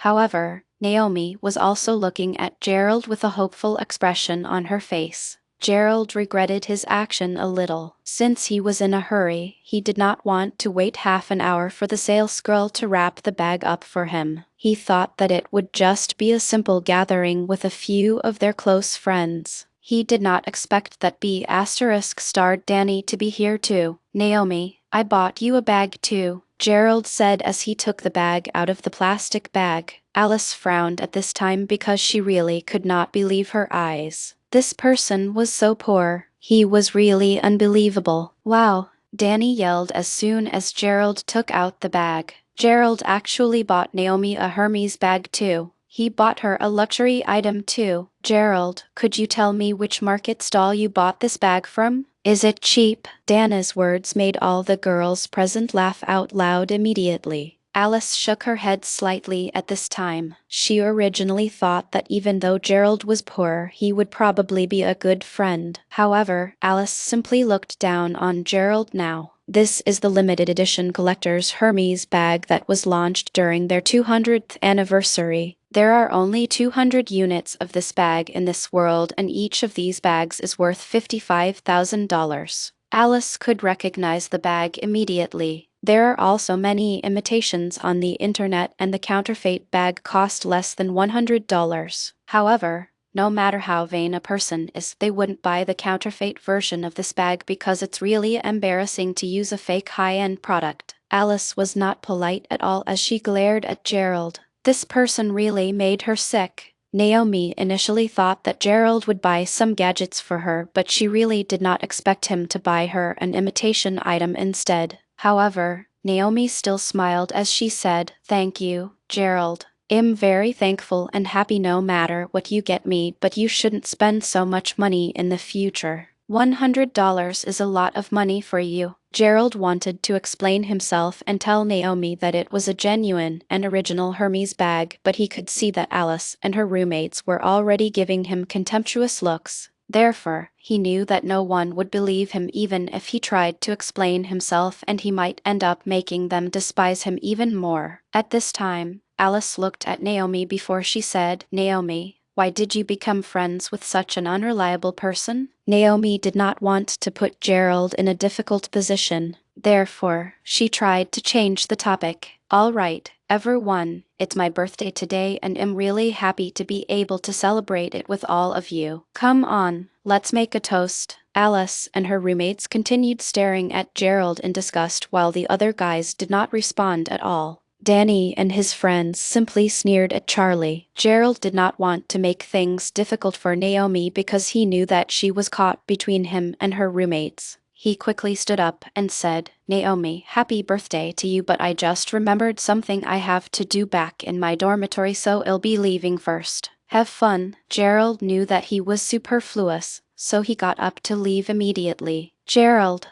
However, Naomi was also looking at Gerald with a hopeful expression on her face. Gerald regretted his action a little. Since he was in a hurry, he did not want to wait half an hour for the salesgirl to wrap the bag up for him. He thought that it would just be a simple gathering with a few of their close friends. He did not expect that B***starred Danny to be here too. "Naomi, I bought you a bag too," Gerald said as he took the bag out of the plastic bag. Alice frowned at this time because she really could not believe her eyes. This person was so poor. He was really unbelievable. "Wow," Danny yelled as soon as Gerald took out the bag. Gerald actually bought Naomi a Hermes bag too. He bought her a luxury item too. "Gerald, could you tell me which market stall you bought this bag from? Is it cheap?" Dana's words made all the girls present laugh out loud immediately. Alice shook her head slightly at this time. She originally thought that even though Gerald was poor, he would probably be a good friend. However, Alice simply looked down on Gerald now. This is the limited edition collector's Hermes bag that was launched during their 200th anniversary. There are only 200 units of this bag in this world, and each of these bags is worth $55,000. Alice could recognize the bag immediately. There are also many imitations on the internet, and the counterfeit bag cost less than $100. However, no matter how vain a person is, they wouldn't buy the counterfeit version of this bag because it's really embarrassing to use a fake high-end product. Alice was not polite at all as she glared at Gerald. This person really made her sick. Naomi initially thought that Gerald would buy some gadgets for her, but she really did not expect him to buy her an imitation item instead. However, Naomi still smiled as she said, "Thank you, Gerald. I'm very thankful and happy no matter what you get me, but you shouldn't spend so much money in the future. $100 is a lot of money for you." Gerald wanted to explain himself and tell Naomi that it was a genuine and original Hermes bag, but he could see that Alice and her roommates were already giving him contemptuous looks. Therefore, he knew that no one would believe him even if he tried to explain himself, and he might end up making them despise him even more. At this time, Alice looked at Naomi before she said, "Naomi, why did you become friends with such an unreliable person?" Naomi did not want to put Gerald in a difficult position. Therefore, she tried to change the topic. "All right, everyone, it's my birthday today and I'm really happy to be able to celebrate it with all of you. Come on, let's make a toast." Alice and her roommates continued staring at Gerald in disgust while the other guys did not respond at all. Danny and his friends simply sneered at Charlie. Gerald did not want to make things difficult for Naomi because he knew that she was caught between him and her roommates. He quickly stood up and said, "Naomi, happy birthday to you, but I just remembered something I have to do back in my dormitory, so I'll be leaving first. Have fun." Gerald knew that he was superfluous, so he got up to leave immediately. "Gerald,